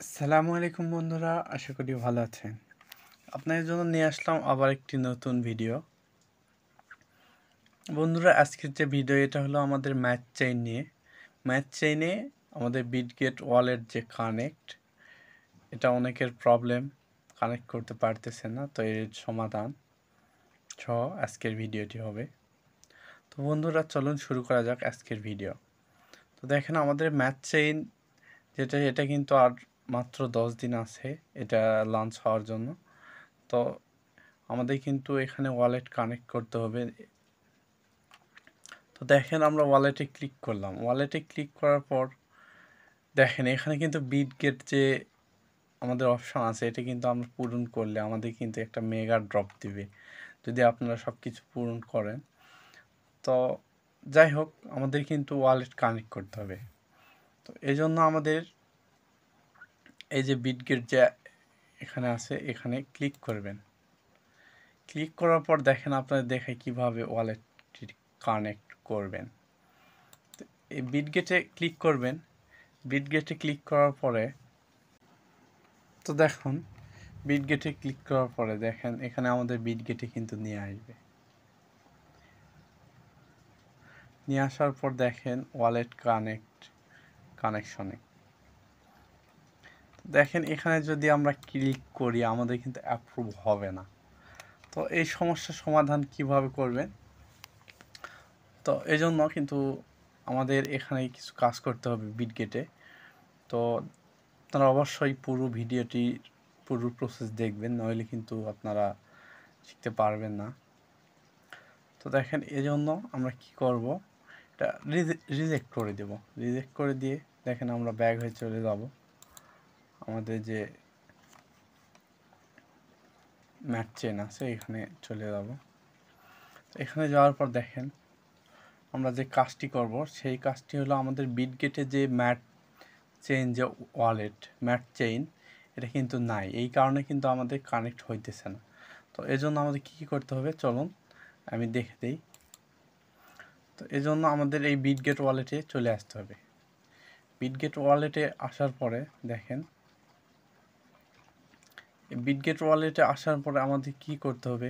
আসসালামু আলাইকুম বন্ধুরা, আশা করি ভালো আছেন। আপনাদের জন্য নিয়ে আসলাম আবার একটি নতুন ভিডিও। বন্ধুরা, আজকের যে ভিডিও এটা হলো আমাদের ম্যাচ চেইন নিয়ে। ম্যাচ চেইনে আমাদের বিটগেট ওয়ালেট যে কানেক্ট, এটা অনেকের প্রবলেম, কানেক্ট করতে পারতেছে না, তো এর সমাধান সহ আজকের ভিডিওটি হবে। তো বন্ধুরা, চলুন শুরু করা যাক আজকের ভিডিও। তো দেখেন, আমাদের ম্যাচ চেইন এটা কিন্তু আর মাত্র 10 দিন আছে এটা লঞ্চ হওয়ার জন্য। তো আমাদের কিন্তু এখানে ওয়ালেট কানেক্ট করতে হবে। তো দেখেন, আমরা ওয়ালেটে ক্লিক করলাম। ওয়ালেটে ক্লিক করার পর দেখেন এখানে কিন্তু বিটগেট যে আমাদের অপশন আছে, এটা কিন্তু আমরা পূরণ করলে আমাদের কিন্তু একটা মেগা ড্রপ দিবে যদি আপনারা সব কিছু পূরণ করেন। তো যাই হোক, আমাদের কিন্তু ওয়ালেট কানেক্ট করতে হবে। তো এই জন্য আমাদের এই যে বিটগেট যে এখানে আছে, এখানে ক্লিক করবেন। ক্লিক করার পর দেখেন আপনাদের দেখায় কীভাবে ওয়ালেটটি কানেক্ট করবেন। এই বিটগেটে ক্লিক করবেন। বিটগেটে ক্লিক করার পরে তো দেখুন, বিটগেটে ক্লিক করার পরে দেখেন এখানে আমাদের বিটগেটে কিন্তু নিয়ে আসবে। নিয়ে আসার পর দেখেন ওয়ালেট কানেকশনে দেখেন এখানে যদি আমরা ক্লিক করি আমাদের কিন্তু অ্যাপ্রুভ হবে না। তো এই সমস্যার সমাধান কিভাবে করবেন? তো এই জন্য কিন্তু আমাদের এখানে কিছু কাজ করতে হবে বিটগেটে। তো আপনারা অবশ্যই পুরো ভিডিওটির পুরো প্রসেস দেখবেন, নইলে কিন্তু আপনারা শিখতে পারবেন না। তো দেখেন এজন্য আমরা কি করব, এটা রিজেক্ট করে দেব। রিজেক্ট করে দিয়ে দেখেন আমরা ব্যাক হয়ে চলে যাব আমাদের যে ম্যাট চেন আছে, এখানে চলে যাব। এখানে যাওয়ার পর দেখেন আমরা যে কাজটি করব সেই কাজটি হলো আমাদের বিটগেটে যে ম্যাট চেইন যে ওয়ালেট ম্যাট চেইন, এটা কিন্তু নাই, এই কারণে কিন্তু আমাদের কানেক্ট হইতেছে না। তো এজন্য আমাদের কী করতে হবে চলুন আমি দেখে দিই। তো এজন্য আমাদের এই বিটগেট ওয়ালেটে চলে আসতে হবে। বিটগেট ওয়ালেটে আসার পরে দেখেন, বিটগেট ওয়ালেটে আসার পরে আমাদের কি করতে হবে,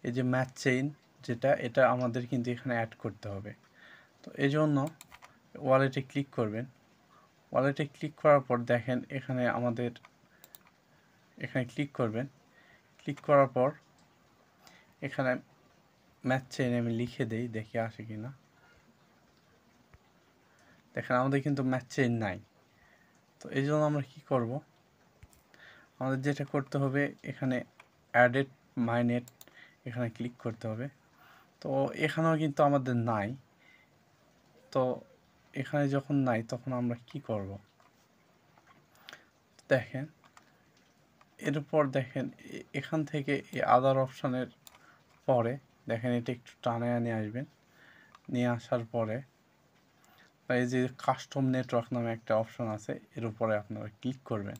এই যে ম্যাচ চেইন এটা আমাদের কিন্তু এখানে অ্যাড করতে হবে। তো এই জন্য ওয়ালেটে ক্লিক করবেন। ওয়ালেটে ক্লিক করার পর দেখেন এখানে আমাদের এখানে ক্লিক করবেন। ক্লিক করার পর এখানে ম্যাচ চেইন আমি লিখে দেই, দেখি আসে কি না। দেখেন আমাদের কিন্তু ম্যাচ চেইন নাই। তো এই জন্য আমরা কী করব, আমাদের যেটা করতে হবে এখানে অ্যাডেড মাইনেট এখানে ক্লিক করতে হবে। তো এখানেও কিন্তু আমাদের নাই। তো এখানে যখন নাই তখন আমরা কি করব, দেখেন এরপর দেখেন এখান থেকে এই আদার অপশানের পরে দেখেন এটা একটু টানে নিয়ে আসবেন। নিয়ে আসার পরে এই যে কাস্টম নেটওয়ার্ক নামে একটা অপশন আছে, এর উপরে আপনারা ক্লিক করবেন।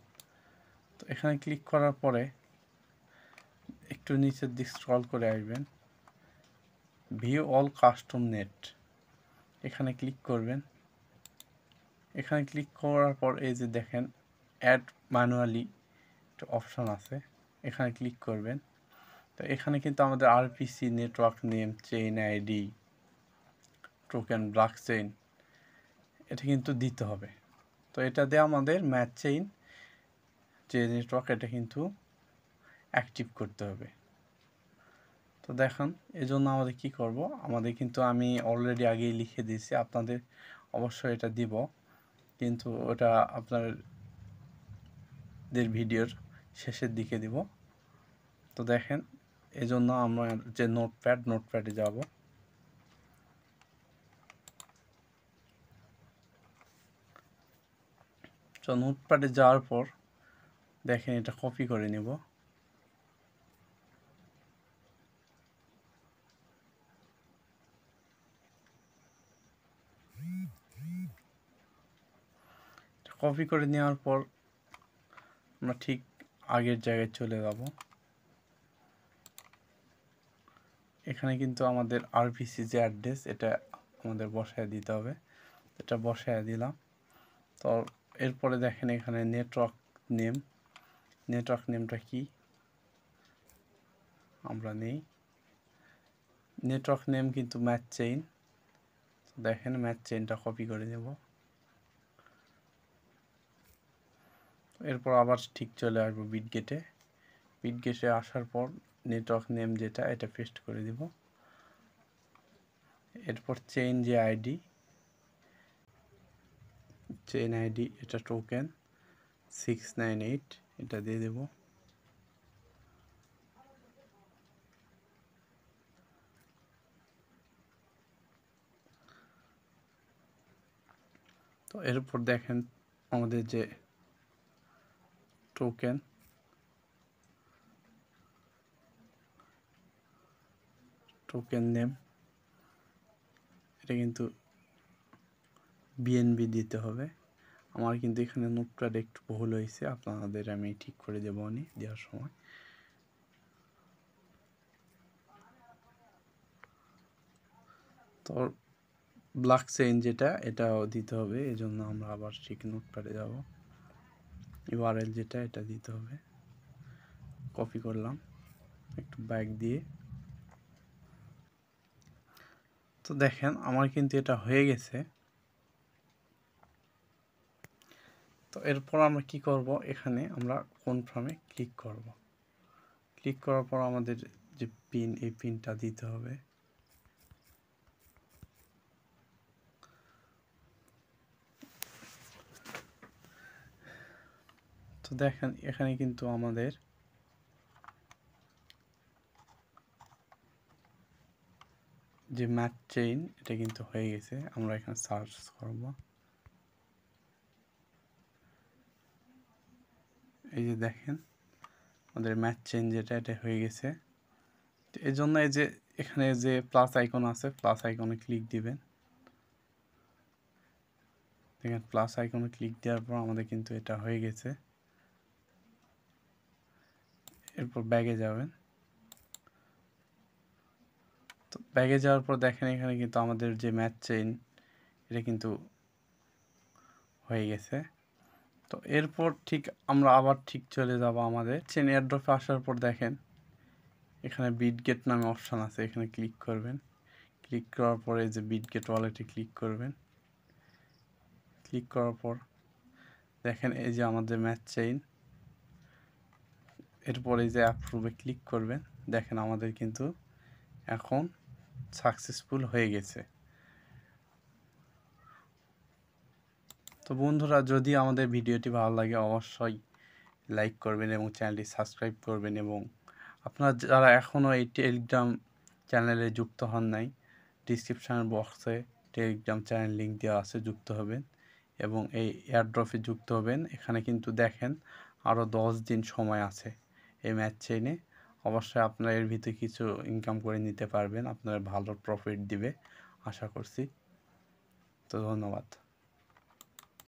তো এখানে ক্লিক করার পরে একটু নিচের দিক স্ক্রল করে আসবেন, ভিউ অল কাস্টম নেট এখানে ক্লিক করবেন। এখানে ক্লিক করার পর এই যে দেখেন অ্যাড ম্যানুয়ালি একটা অপশন আছে, এখানে ক্লিক করবেন। তো এখানে কিন্তু আমাদের RPC network name chain ID token block chain এটা কিন্তু দিতে হবে। তো এটা দিয়ে আমাদের ম্যাচ চেইন যে নেটওয়ার্ক এটা কিন্তু অ্যাক্টিভ করতে হবে। তো দেখুন এজন্য আমাদের কি করব, আমাদের কিন্তু আমি অলরেডি আগেই লিখে দিয়েছি, আপনাদের অবশ্যই এটা দিব, কিন্তু ওটা আপনাদের ভিডিওর শেষের দিকে দিব। তো দেখেন এজন্য আমরা যে নোটপ্যাডে যাব। তো নোটপ্যাডে যাওয়ার পর দেখেন এটা কপি করে নেব। কপি করে নেওয়ার পর আমরা ঠিক আগের জায়গায় চলে যাব। এখানে কিন্তু আমাদের আরপিসি যে অ্যাড্রেস এটা আমাদের বসায় দিতে হবে, এটা বসায় দিলাম। তো এরপরে দেখেন এখানে নেটওয়ার্ক নেমটা কি আমরা নেই। নেটওয়ার্ক নেম কিন্তু ম্যাচ চেইন। দেখেন ম্যাচ চেইনটা কপি করে নেব। এরপর আবার ঠিক চলে আসবো বিটগেটে আসার পর নেটওয়ার্ক নেম যেটা এটা পেস্ট করে দিব। এরপর চেইন আইডি এটা টোকেন 698 এটা দিয়ে দেব। তো এরপর দেখেন আমাদের যে টোকেন নেম এটা কিন্তু বিএনবি দিতে হবে। আমার কিন্তু এখানে নোটপ্যাড একটু ভুল হয়েছে, আপনাদের আমি ঠিক করে দেবো দেওয়ার সময়। তো ব্লক চেইন যেটা এটাও দিতে হবে, এই জন্য আমরা আবার ঠিক নোটপ্যাডে যাব। ইউআরএল যেটা এটা দিতে হবে। কপি করলাম একটু ব্যাক দিয়ে। তো দেখেন আমার কিন্তু এটা হয়ে গেছে। তো এরপর আমরা কি করব, এখানে আমরা কনফার্মে ক্লিক করব। ক্লিক করার পর আমাদের যে পিন এই পিনটা দিতে হবে। তো দেখেন এখানে কিন্তু আমাদের যে ম্যাচ চেইন এটা কিন্তু হয়ে গেছে। আমরা এখানে সার্চ করব, এই যে দেখেন আমাদের ম্যাচ চেইন যেটা এটা হয়ে গেছে। এই জন্য এই যে এখানে যে প্লাস আইকন আছে প্লাস আইকনে ক্লিক দিবেন। দেখেন প্লাস আইকনে ক্লিক দেওয়ার পর আমাদের কিন্তু এটা হয়ে গেছে। এরপর ব্যাগে যাবেন। তো ব্যাগে যাওয়ার পর দেখেন এখানে কিন্তু আমাদের যে ম্যাচ চেইন এটা কিন্তু হয়ে গেছে। তো এরপর ঠিক আমরা আবার ঠিক চলে যাব আমাদের চেইন এয়ারড্রপে আসার পর দেখেন এখানে বিটগেট নামে অপশান আছে, এখানে ক্লিক করবেন। ক্লিক করার পরে যে বিটগেট ওয়ালেটে ক্লিক করবেন। ক্লিক করার পর দেখেন এই যে আমাদের ম্যাচ চেইন। এরপরে যে অ্যাপ্রুভে ক্লিক করবেন। দেখেন আমাদের কিন্তু এখন সাকসেসফুল হয়ে গেছে। তো বন্ধুরা, যদি আমাদের ভিডিওটি ভালো লাগে অবশ্যই লাইক করবেন এবং চ্যানেলটি সাবস্ক্রাইব করবেন, এবং আপনারা যারা এখনও এই টেলিগ্রাম চ্যানেলে যুক্ত হন নাই, ডিসক্রিপশান বক্সে টেলিগ্রাম চ্যানেল লিঙ্ক দেওয়া আছে, যুক্ত হবেন এবং এই এয়ারড্রপে যুক্ত হবেন। এখানে কিন্তু দেখেন আরও 10 দিন সময় আছে এই ম্যাচ চেইনে। অবশ্যই আপনারা এর ভিতরে কিছু ইনকাম করে নিতে পারবেন, আপনারা ভালো প্রফিট দিবে আশা করছি। তো ধন্যবাদ।